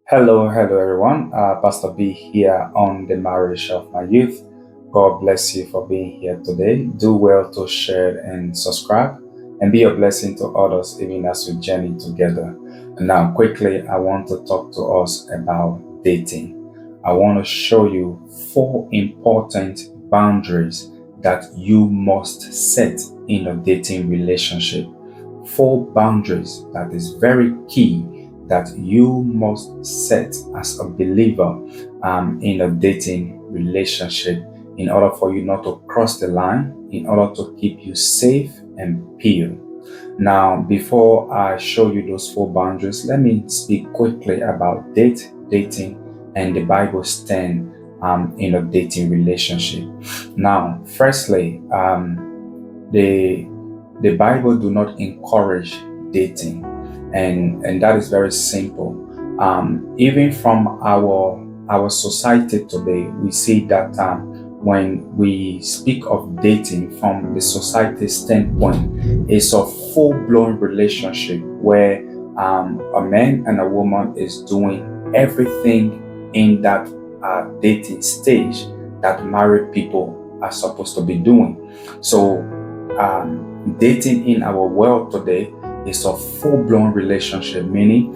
Hello everyone. Pastor B here on the marriage of my youth. God bless you for being here today. Do well to share and subscribe and be a blessing to others even as we journey together. And now, quickly, I want to talk to us about dating. I want to show you four important boundaries that you must set in a dating relationship. Four boundaries that is very key that you must set as a believer in a dating relationship in order for you not to cross the line, in order to keep you safe and pure. Now, before I show you those four boundaries, let me speak quickly about dating, and the Bible stand in a dating relationship. Now, firstly, the the Bible do not encourage dating, and that is very simple. Even from our society today, we see that when we speak of dating from the society standpoint, it's a full-blown relationship where a man and a woman is doing everything in that dating stage that married people are supposed to be doing. So dating in our world today is a full-blown relationship, meaning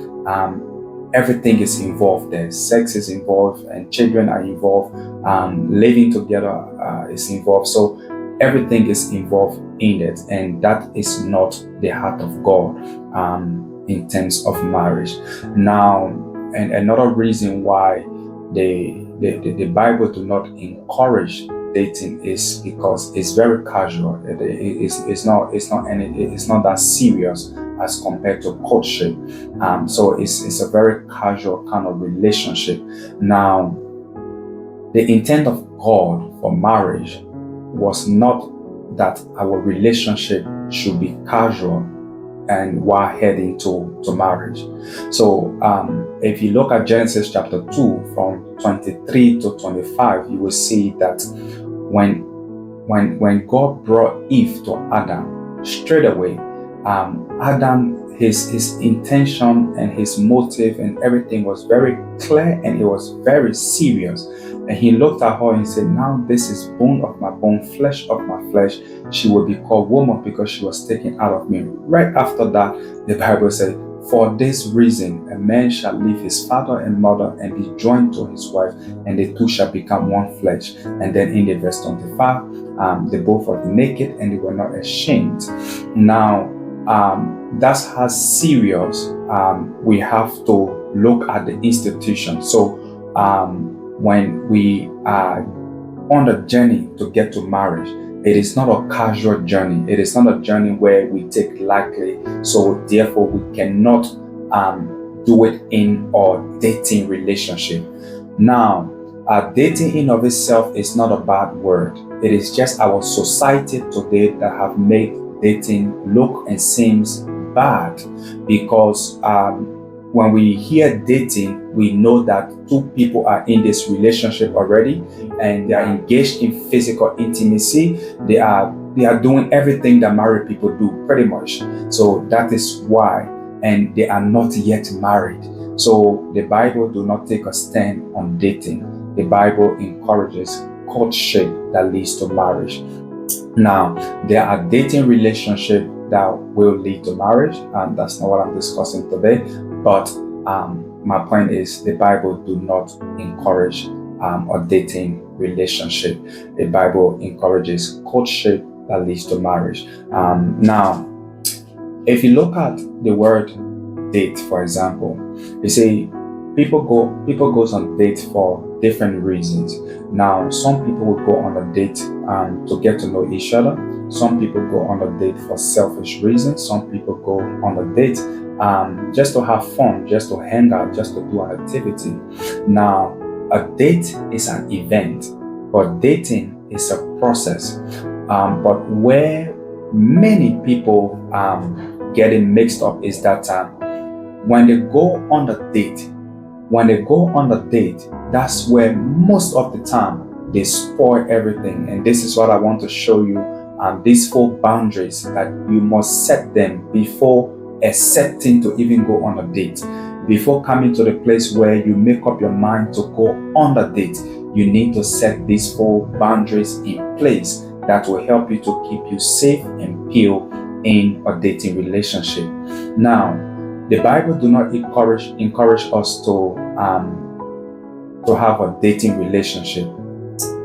everything is involved there. Sex is involved and children are involved. Living together is involved. So everything is involved in it, and that is not the heart of God in terms of marriage. Now, and another reason why the Bible do not encourage dating is because it's very casual. It's not that serious as compared to courtship. So it's a very casual kind of relationship. Now, the intent of God for marriage was not that our relationship should be casual and while heading to marriage. So if you look at Genesis chapter 2 from 23 to 25, you will see that when God brought Eve to Adam, straight away, Adam, his intention and his motive and everything was very clear, and it was very serious. And he looked at her and said, now this is bone of my bone, flesh of my flesh. She will be called woman because she was taken out of me. Right after that, the Bible said, for this reason, a man shall leave his father and mother and be joined to his wife, and the two shall become one flesh. And then in the verse 25, they both were naked and they were not ashamed. Now, that's how serious we have to look at the institution. So when we are on the journey to get to marriage, it is not a casual journey. It is not a journey where we take lightly. So therefore, we cannot do it in our dating relationship. Now, dating in of itself is not a bad word. It is just our society today that have made dating look and seems bad, because when we hear dating, we know that two people are in this relationship already and they are engaged in physical intimacy. They are doing everything that married people do, pretty much. So that is why, and they are not yet married. So the Bible do not take a stand on dating. The Bible encourages courtship that leads to marriage. Now, there are dating relationships that will lead to marriage, and that's not what I'm discussing today. But my point is, the Bible do not encourage a dating relationship. The Bible encourages courtship that leads to marriage. Now, if you look at the word date, for example, you see people goes on dates for different reasons. Now, some people will go on a date to get to know each other. Some people go on a date for selfish reasons. Some people go on a date just to have fun, just to hang out, just to do an activity. Now, a date is an event, but dating is a process. But where many people getting mixed up is that when they go on a date, that's where most of the time they spoil everything. And this is what I want to show you. These four boundaries that you must set them before accepting to even go on a date. before coming to the place where you make up your mind to go on the date, you need to set these 4 boundaries in place that will help you to keep you safe and pure in a dating relationship. Now, the Bible do not encourage us to have a dating relationship.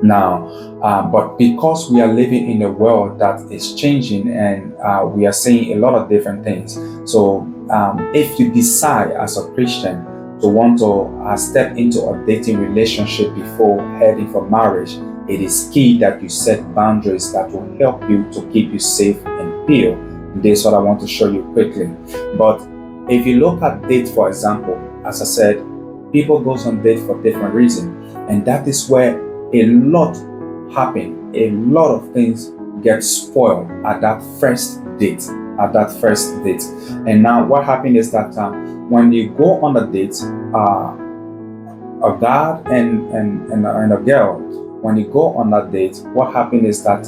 Now, but because we are living in a world that is changing and we are seeing a lot of different things, so if you decide as a Christian to want to step into a dating relationship before heading for marriage, it is key that you set boundaries that will help you to keep you safe and pure. This is what I want to show you quickly. But if you look at date, for example, as I said, people goes on date for different reasons, and that is where a lot happen. A lot of things get spoiled at that first date. And now what happened is that when you go on a date, a guy and a girl, when you go on that date, what happened is that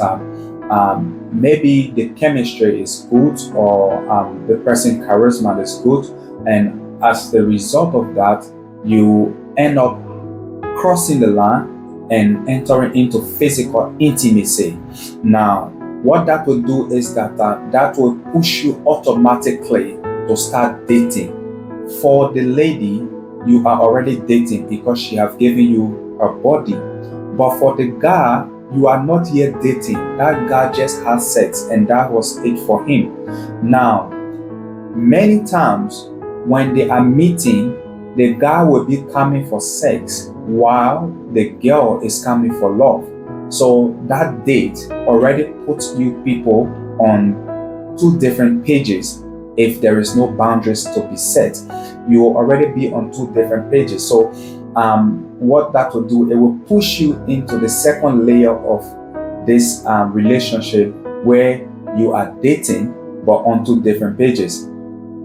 maybe the chemistry is good, or the person charisma is good, and as the result of that, you end up crossing the line and entering into physical intimacy. Now, what that will do is that that will push you automatically to start dating. For the lady, you are already dating because she has given you her body. But for the guy, you are not yet dating. That guy just has sex, and that was it for him. Now, many times when they are meeting, the guy will be coming for sex while the girl is coming for love. So that date already puts you people on 2 different pages. If there is no boundaries to be set, you will already be on 2 different pages. So what that will do, it will push you into the second layer of this relationship, where you are dating but on 2 different pages.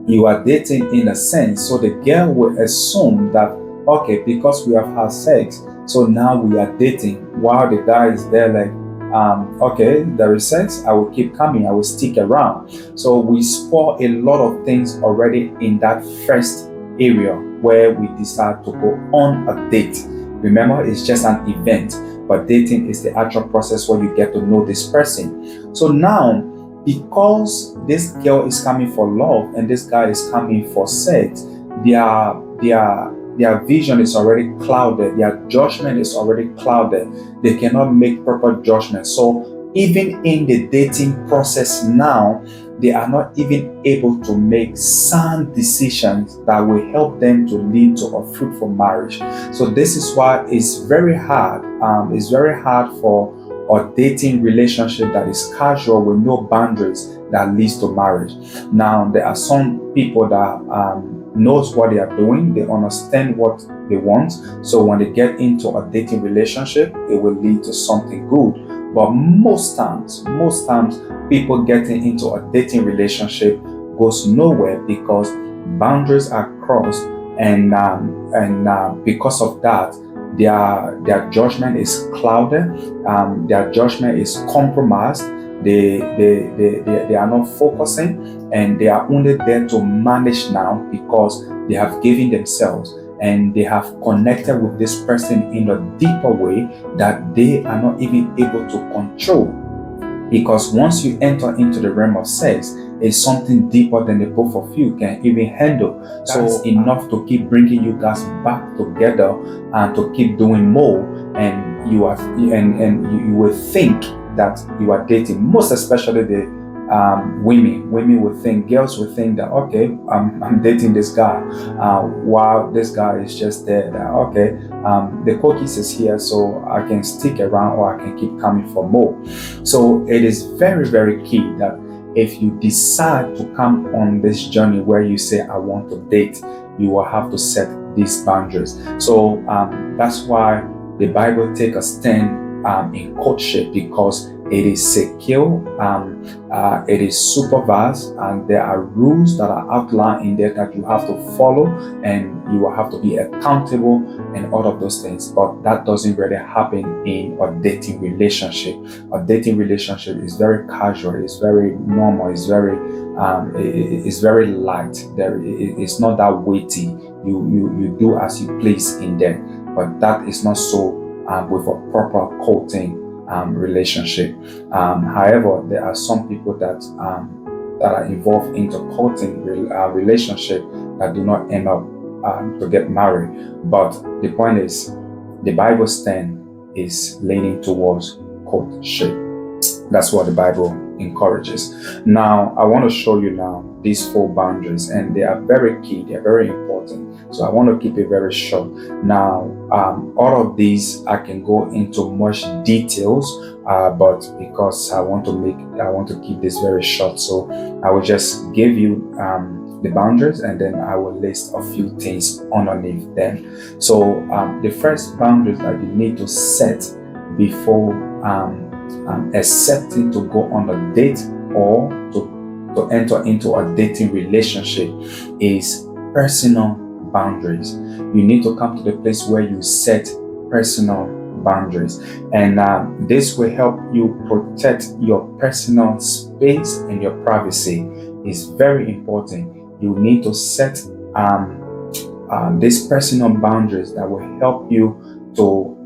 You are dating in a sense, so the girl will assume that, okay, because we have had sex, so now we are dating, while the guy is there like, okay, there is sex, I will keep coming, I will stick around. So we spoil a lot of things already in that first area where we decide to go on a date. Remember, it's just an event, but dating is the actual process where you get to know this person. So now, because this girl is coming for love and this guy is coming for sex, their vision is already clouded, their judgment is already clouded. They cannot make proper judgment. So even in the dating process now, they are not even able to make sound decisions that will help them to lead to a fruitful marriage. So this is why it's very hard. It's very hard for a dating relationship that is casual with no boundaries that leads to marriage. Now, there are some people that knows what they are doing, they understand what they want. So when they get into a dating relationship, it will lead to something good. But most times, people getting into a dating relationship goes nowhere because boundaries are crossed, and because of that, their judgment is clouded, their judgment is compromised. They are not focusing, and they are only there to manage now because they have given themselves and they have connected with this person in a deeper way that they are not even able to control. Because once you enter into the realm of sex, it's something deeper than the both of you can even handle. So it's enough to keep bringing you guys back together and to keep doing more. And you will think that you are dating. Most especially the women will think, girls will think that, okay, I'm dating this guy, while this guy is just there. That, okay, the cookies is here, so I can stick around or I can keep coming for more. So it is very, very key that if you decide to come on this journey where you say, I want to date, you will have to set these boundaries. So that's why the Bible takes a stand in courtship, because it is secure, it is supervised, and there are rules that are outlined in there that you have to follow, and you will have to be accountable and all of those things. But that doesn't really happen in a dating relationship. A dating relationship is very casual, it's very normal, it's very light. It's not that weighty you do as you please in there. But that is not so with a proper courting relationship. However, there are some people that are involved into courting relationship that do not end up to get married. But the point is, the Bible stand is leaning towards courtship. That's what the Bible encourages. Now, I want to show you now these 4 boundaries, and they are very key. They are very important. So I want to keep it very short. Now, all of these I can go into much details, but because I want to keep this very short, so I will just give you the boundaries, and then I will list a few things underneath them. So the first boundaries that you need to set before accepting to go on a date or to enter into a dating relationship is personal boundaries. You need to come to the place where you set personal boundaries, and this will help you protect your personal space and your privacy. Is very important. You need to set these personal boundaries that will help you to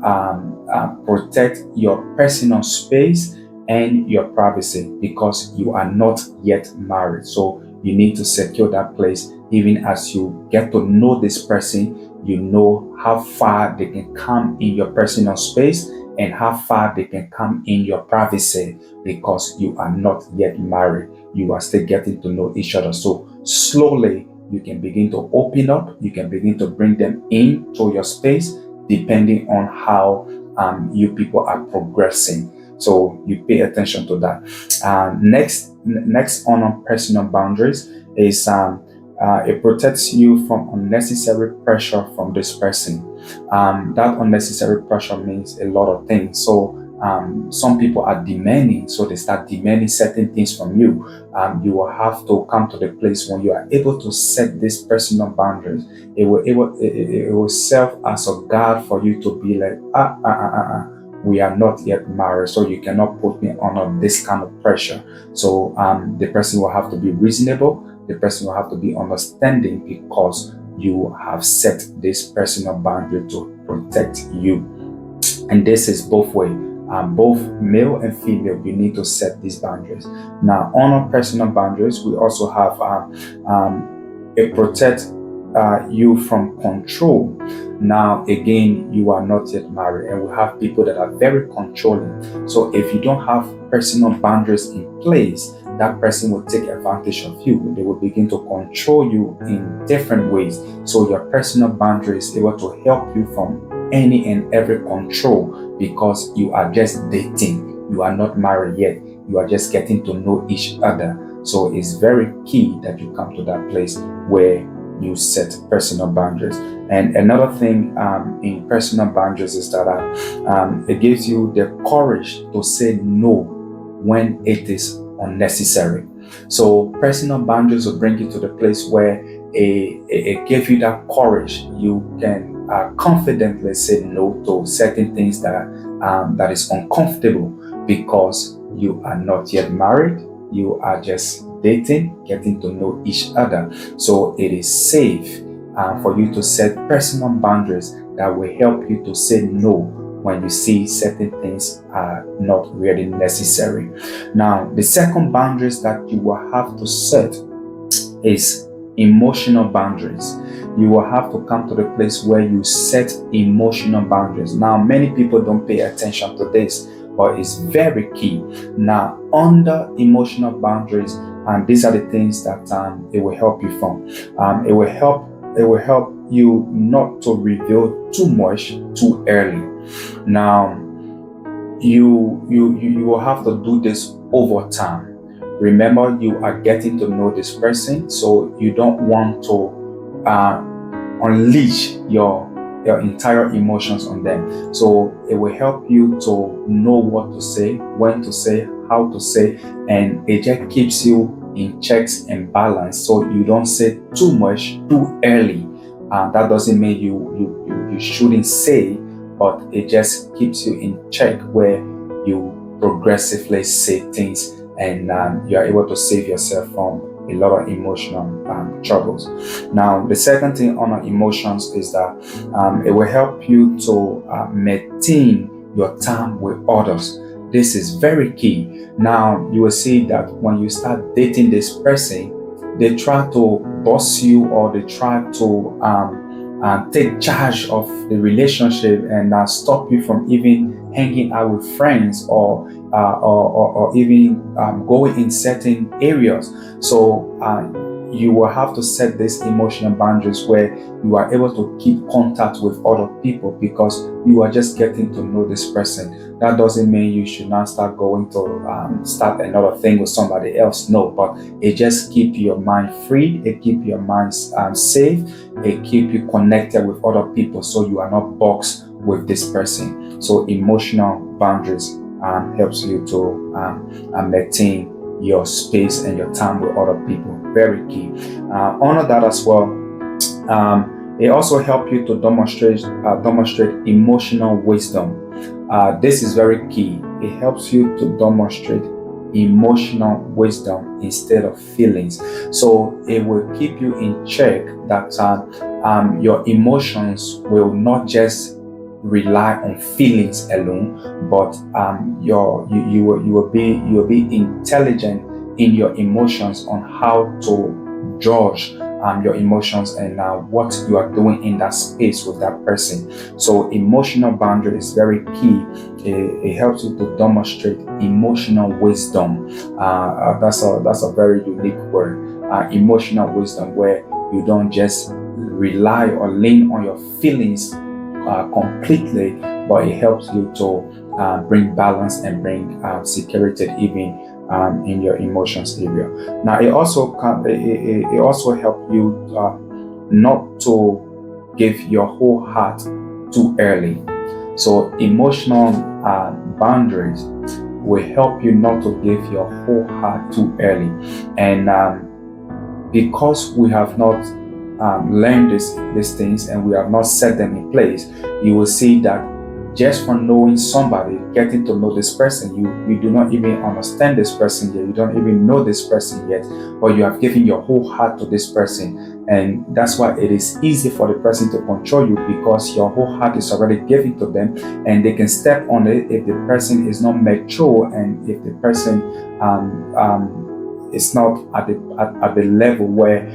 protect your personal space and your privacy, because you are not yet married. So you need to secure that place. Even as you get to know this person, you know how far they can come in your personal space and how far they can come in your privacy, because you are not yet married. You are still getting to know each other. So slowly you can begin to open up. You can begin to bring them into your space, depending on how you people are progressing. So you pay attention to that. Next on personal boundaries is it protects you from unnecessary pressure from this person. That unnecessary pressure means a lot of things. So some people are demanding, so they start demanding certain things from you. You will have to come to the place when you are able to set these personal boundaries. It will serve as a guard for you to be like, we are not yet married, so you cannot put me under this kind of pressure. So the person will have to be reasonable. The person will have to be understanding, because you have set this personal boundary to protect you. And this is both ways. Both male and female, you need to set these boundaries. Now, on our personal boundaries, we also have it protect you from control. Now, again, you are not yet married, and we have people that are very controlling. So if you don't have personal boundaries in place, that person will take advantage of you. They will begin to control you in different ways. So your personal boundary is able to help you from any and every control, because you are just dating. You are not married yet. You are just getting to know each other. So it's very key that you come to that place where you set personal boundaries. And another thing in personal boundaries is that it gives you the courage to say no when it is unnecessary. So personal boundaries will bring you to the place where it gives you that courage. You can confidently say no to certain things that is uncomfortable, because you are not yet married. You are just dating, getting to know each other. So it is safe for you to set personal boundaries that will help you to say no when you see certain things are not really necessary. Now, the second boundaries that you will have to set is emotional boundaries. You will have to come to the place where you set emotional boundaries. Now, many people don't pay attention to this, but it's very key. Now, under emotional boundaries, and these are the things that it will help you from. It will help you not to reveal too much too early. Now, you will have to do this over time. Remember, you are getting to know this person, so you don't want to unleash your entire emotions on them. So it will help you to know what to say, when to say, how to say, and it just keeps you in checks and balance, so you don't say too much too early. That doesn't mean you shouldn't say, but it just keeps you in check, where you progressively say things, and you are able to save yourself from a lot of emotional troubles. Now, the second thing on our emotions is that it will help you to maintain your time with others. This is very key. Now, you will see that when you start dating this person, they try to boss you, or they try to take charge of the relationship and stop you from even hanging out with friends, or even going in certain areas. So you will have to set these emotional boundaries where you are able to keep contact with other people, because you are just getting to know this person. That doesn't mean you should not start going to start another thing with somebody else. No, but it just keep your mind free. It keep your mind safe. It keep you connected with other people, so you are not boxed with this person. So emotional boundaries helps you to maintain your space and your time with other people. Very key. Honor that as well. It also helps you to demonstrate emotional wisdom. This is very key. It helps you to demonstrate emotional wisdom instead of feelings. So it will keep you in check that your emotions will not just rely on feelings alone, but you will be intelligent in your emotions on how to judge your emotions and what you are doing in that space with that person. So emotional boundary is very key. It helps you to demonstrate emotional wisdom. That's a very unique word. Emotional wisdom, where you don't just rely or lean on your feelings completely, but it helps you to bring balance and bring security even in your emotions area. Now, it also helps you not to give your whole heart too early. So emotional boundaries will help you not to give your whole heart too early, and because we have not learned these things and we have not set them in place, you will see that just from knowing somebody, getting to know this person, you do not even understand this person yet, you don't even know this person yet, but you have given your whole heart to this person. And that's why it is easy for the person to control you, because your whole heart is already given to them, and they can step on it if the person is not mature, and if the person is not at the level where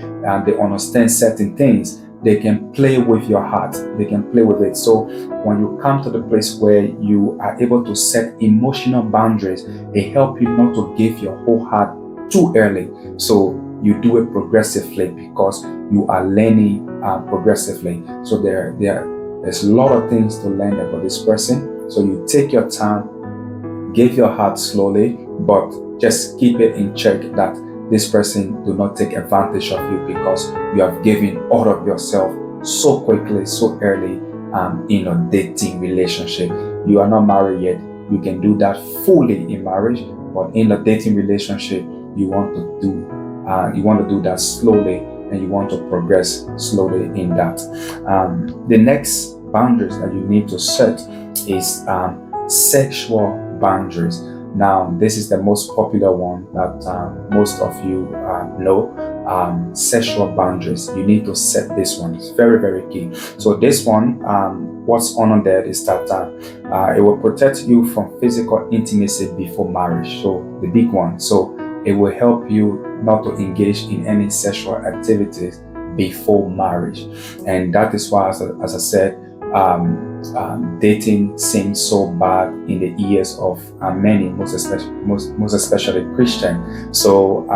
they understand certain things. They can play with your heart. They can play with it. So when you come to the place where you are able to set emotional boundaries, it helps you not to give your whole heart too early. So you do it progressively, because you are learning progressively. So there's a lot of things to learn about this person. So you take your time, give your heart slowly, but just keep it in check that this person do not take advantage of you, because you have given all of yourself so quickly, so early in a dating relationship. You are not married yet. You can do that fully in marriage, but in a dating relationship, you want to do that slowly, and you want to progress slowly in that. The next boundaries that you need to set is sexual boundaries. Now, this is the most popular one that most of you know. Sexual boundaries. You need to set this one. It's very, very key. So this one, what's on there is that it will protect you from physical intimacy before marriage. So the big one. So it will help you not to engage in any sexual activities before marriage. And that is why, as I said, dating seems so bad in the ears of many, most especially Christian. So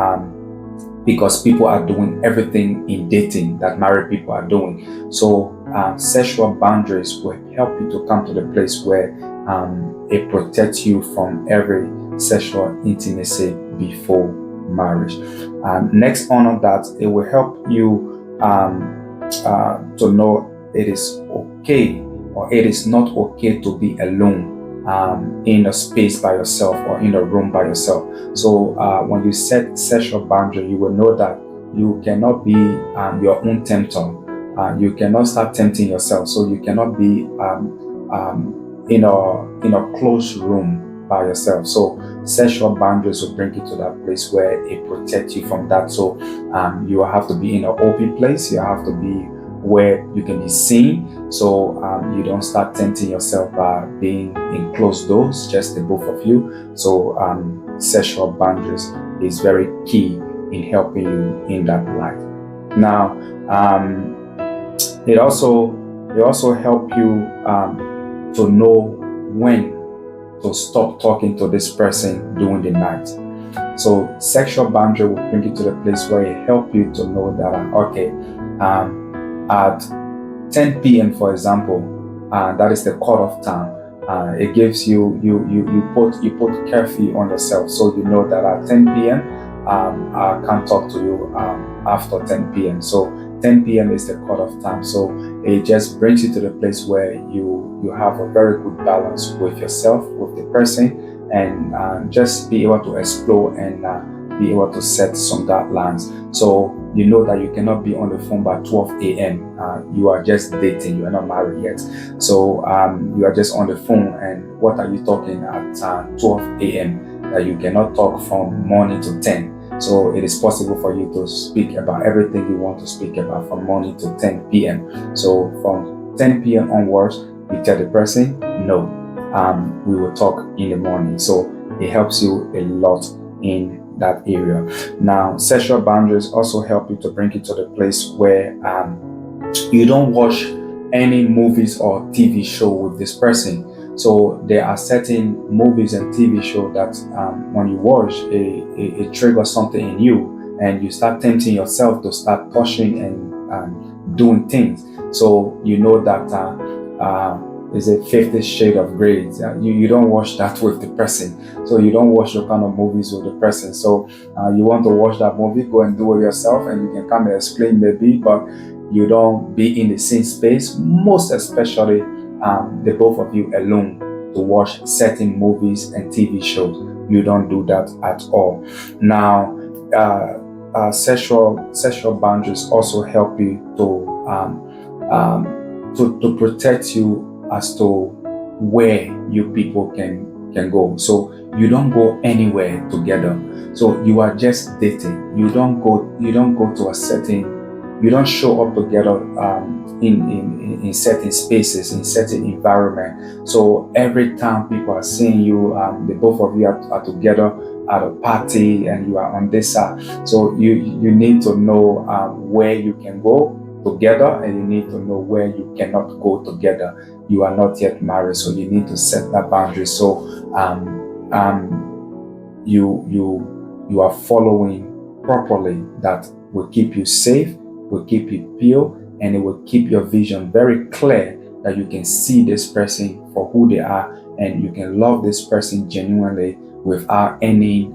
because people are doing everything in dating that married people are doing. So sexual boundaries will help you to come to the place where it protects you from every sexual intimacy before marriage. Next on that, it will help you to know it is okay or it is not okay to be alone in a space by yourself or in a room by yourself. So when you set sexual boundary, you will know that you cannot be your own tempter. You cannot start tempting yourself. So you cannot be in a closed room by yourself. So sexual boundaries will bring you to that place where it protects you from that. So you will have to be in an open place. You have to be where you can be seen, so you don't start tempting yourself by being in closed doors, just the both of you. So sexual boundaries is very key in helping you in that light. Now, it also help you to know when to stop talking to this person during the night. So sexual boundary will bring you to the place where it help you to know that okay, at 10 p.m. for example, that is the cutoff time. It gives you put curfew on yourself, so you know that at 10 p.m. I can't talk to you after 10 p.m. So 10 p.m. is the cutoff time. So it just brings you to the place where you have a very good balance with yourself, with the person, and just be able to explore and be able to set some guidelines. So you know that you cannot be on the phone by 12 a.m. You are just dating, you are not married yet. So you are just on the phone, and what are you talking at 12 a.m.? That you cannot talk from morning to 10. So it is possible for you to speak about everything you want to speak about from morning to 10 p.m. So from 10 p.m. onwards, you tell the person, no, we will talk in the morning. So it helps you a lot in that area. Now, sexual boundaries also help you to bring you to the place where you don't watch any movies or TV show with this person. So there are certain movies and TV shows that when you watch, it triggers something in you, and you start tempting yourself to start pushing and doing things. So you know that is a 50 Shade of Grey. You don't watch that with the person. So you don't watch the kind of movies with the person. So you want to watch that movie, go and do it yourself, and you can come and explain maybe, but you don't be in the same space, most especially the both of you alone to watch certain movies and TV shows. You don't do that at all. Now, sexual boundaries also help you to protect you as to where you people can go. So you don't go anywhere together. So you are just dating. You don't go to a certain. You don't show up together in certain spaces, in certain environment. So every time people are seeing you, the both of you are together at a party, and you are on this side. So you need to know where you can go together, and you need to know where you cannot go together. You are not yet married, so you need to set that boundary. So you are following properly. That will keep you safe, will keep you pure, and it will keep your vision very clear, that you can see this person for who they are, and you can love this person genuinely without any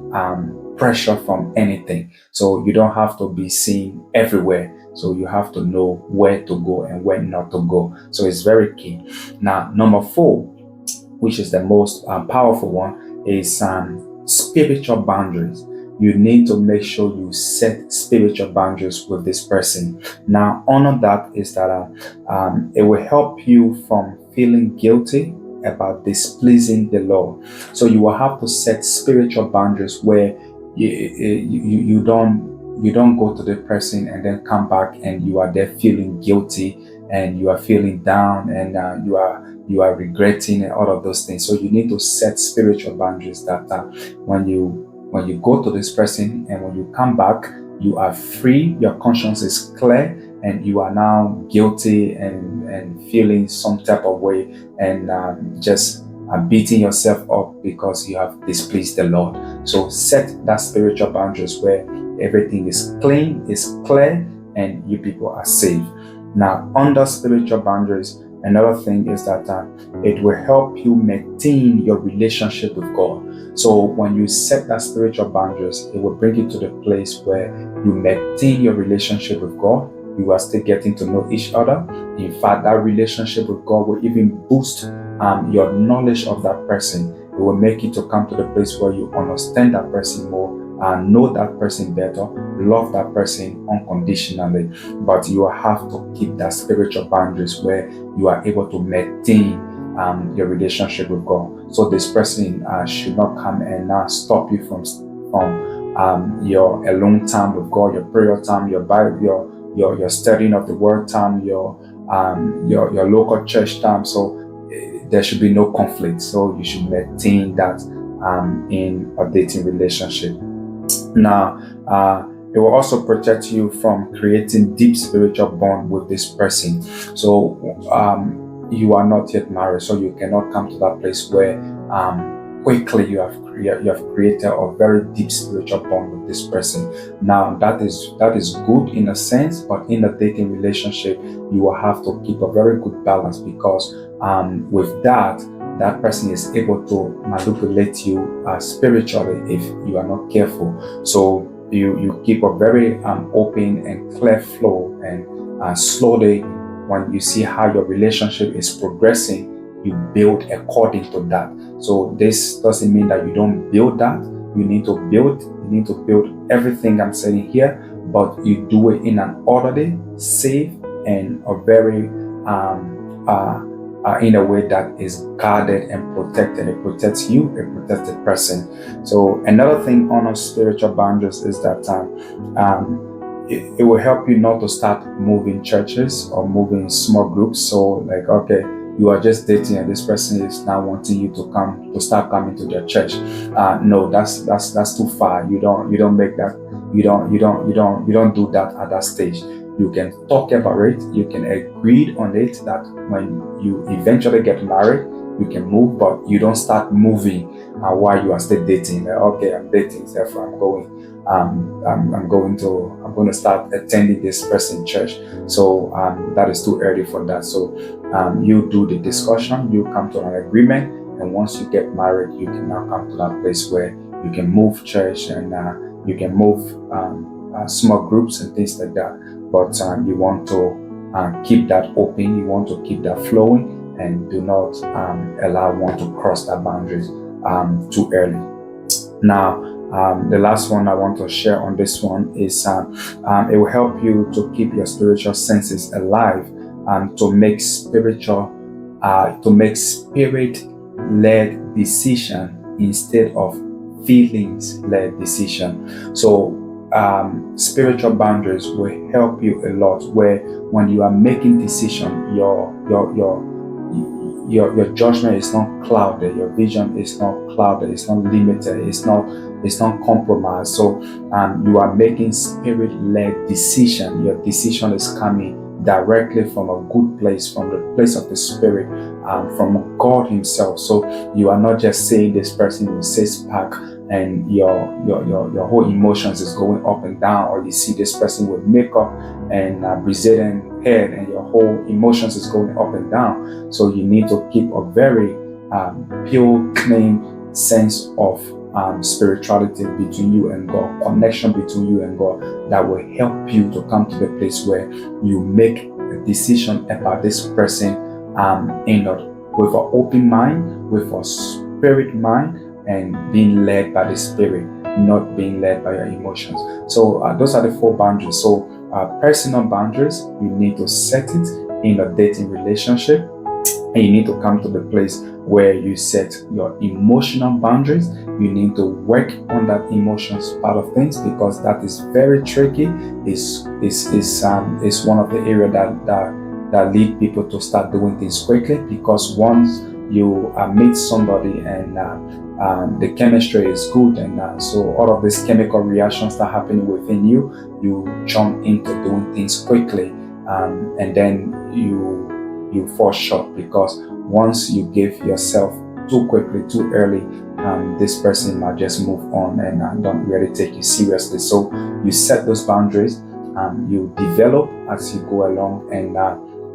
pressure from anything. So you don't have to be seen everywhere. So you have to know where to go and where not to go. So it's very key. Now, number 4, which is the most powerful one, is spiritual boundaries. You need to make sure you set spiritual boundaries with this person. Now, under that is that it will help you from feeling guilty about displeasing the Lord. So you will have to set spiritual boundaries where you don't go to the person and then come back and you are there feeling guilty, and you are feeling down, and you are regretting, and all of those things. So you need to set spiritual boundaries that when you go to this person and when you come back, you are free, your conscience is clear, and you are now guilty and feeling some type of way, and just beating yourself up because you have displeased the Lord. So set that spiritual boundaries where everything is clean, is clear, and you people are safe. Now, under spiritual boundaries, another thing is that it will help you maintain your relationship with God. So when you set that spiritual boundaries, it will bring you to the place where you maintain your relationship with God. You are still getting to know each other. In fact, that relationship with God will even boost your knowledge of that person. It will make you to come to the place where you understand that person more, and know that person better, love that person unconditionally. But you have to keep that spiritual boundaries where you are able to maintain your relationship with God. So this person should not come and stop you from your alone time with God, your prayer time, your Bible, your studying of the Word time, your local church time. So there should be no conflict. So you should maintain that in a dating relationship. Now, it will also protect you from creating deep spiritual bond with this person. So you are not yet married, so you cannot come to that place where quickly you have created a very deep spiritual bond with this person. Now that is good in a sense, but in a dating relationship, you will have to keep a very good balance, because with that person is able to manipulate you spiritually if you are not careful. So you keep a very open and clear flow, and slowly, when you see how your relationship is progressing, you build according to that. So this doesn't mean that you don't build that. You need to build everything I'm saying here, but you do it in an orderly, safe, and a very in a way that is guarded and protected. It protects you, it protects the person. So another thing on our spiritual boundaries is that it will help you not to start moving churches or moving small groups. So like, okay, you are just dating and this person is now wanting you to start coming to their church. No, that's too far. You don't make that. You don't do that at that stage. You can talk about it. You can agree on it that when you eventually get married, you can move, but you don't start moving while you are still dating. Like, okay, I'm dating, therefore I'm going to start attending this person church. So that is too early for that. So you do the discussion, you come to an agreement, and once you get married, you can now come to that place where you can move church, and you can move small groups and things like that. But you want to keep that open, you want to keep that flowing, and do not allow one to cross that boundaries too early. Now, the last one I want to share on this one is it will help you to keep your spiritual senses alive, to make spirit-led decision instead of feelings-led decision. So spiritual boundaries will help you a lot, where when you are making decision, your judgment is not clouded, your vision is not clouded, it's not limited, it's not compromised. So you are making spirit-led decision. Your decision is coming directly from a good place, from the place of the Spirit, from God Himself. So you are not just saying this person will sit back and your whole emotions is going up and down, or you see this person with makeup and Brazilian hair and your whole emotions is going up and down. So you need to keep a very pure, clean sense of spirituality between you and God, connection between you and God, that will help you to come to the place where you make a decision about this person with an open mind, with a spirit mind, and being led by the Spirit, not being led by your emotions. So those are the 4 boundaries. So personal boundaries, you need to set it in a dating relationship, and you need to come to the place where you set your emotional boundaries. You need to work on that emotions part of things, because that is very tricky. Is one of the areas that lead people to start doing things quickly, because once you meet somebody and the chemistry is good, and so all of these chemical reactions that are happening within you, you jump into doing things quickly, and then you fall short, because once you give yourself too quickly, too early, this person might just move on and don't really take you seriously. So you set those boundaries, you develop as you go along, and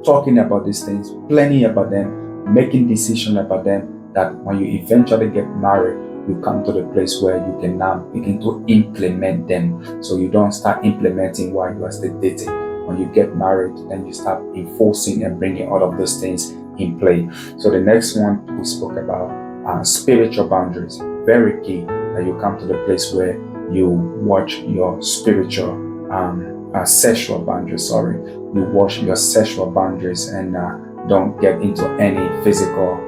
talking about these things, planning about them, making decisions about them, that when you eventually get married, you come to the place where you can now begin to implement them. So you don't start implementing while you are still dating. When you get married, then you start enforcing and bringing all of those things in play. So the next one we spoke about spiritual boundaries. Very key that you come to the place where you watch your spiritual sexual boundaries. You watch your sexual boundaries, and don't get into any physical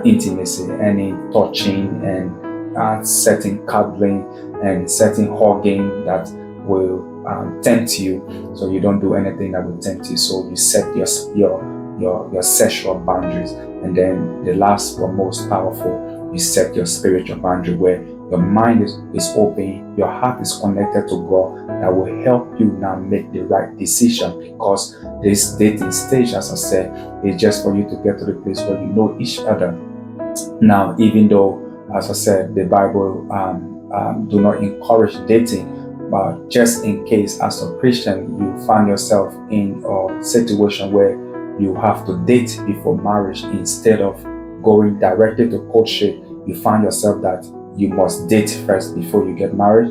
intimacy, any touching and certain cuddling and certain hugging that will tempt you. So you don't do anything that will tempt you. So you set your sexual boundaries. And then the last but most powerful, you set your spiritual boundary where your mind is open, your heart is connected to God, that will help you now make the right decision, because this dating stage, as I said, is just for you to get to the place where you know each other. Now, even though, as I said, the Bible do not encourage dating, but just in case as a Christian you find yourself in a situation where you have to date before marriage instead of going directly to courtship, you find yourself that you must date first before you get married.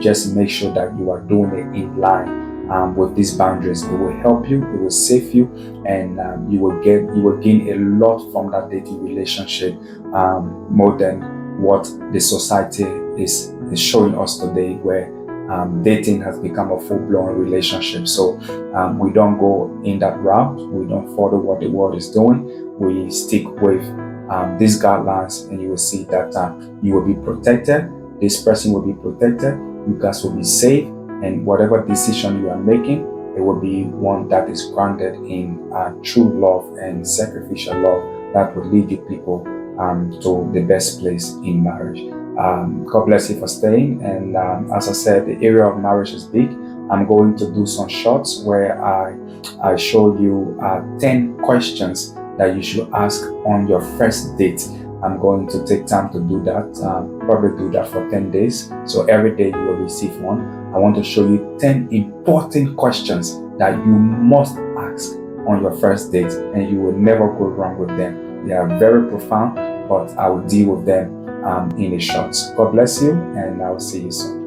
Just make sure that you are doing it in line with these boundaries. It will help you, it will save you, and you will gain a lot from that dating relationship, more than what the society is showing us today, where dating has become a full-blown relationship. So we don't go in that route. We don't follow what the world is doing. We stick with these guidelines, and you will see that you will be protected. This person will be protected. You guys will be safe, and whatever decision you are making, it will be one that is grounded in true love and sacrificial love that will lead you people to the best place in marriage. God bless you for staying. And as I said, the area of marriage is big. I'm going to do some shots where I show you 10 questions that you should ask on your first date. I'm going to take time to do that, probably do that for 10 days. So every day you will receive one. I want to show you 10 important questions that you must ask on your first date, and you will never go wrong with them. They are very profound, but I will deal with them in the shots. God bless you, and I will see you soon.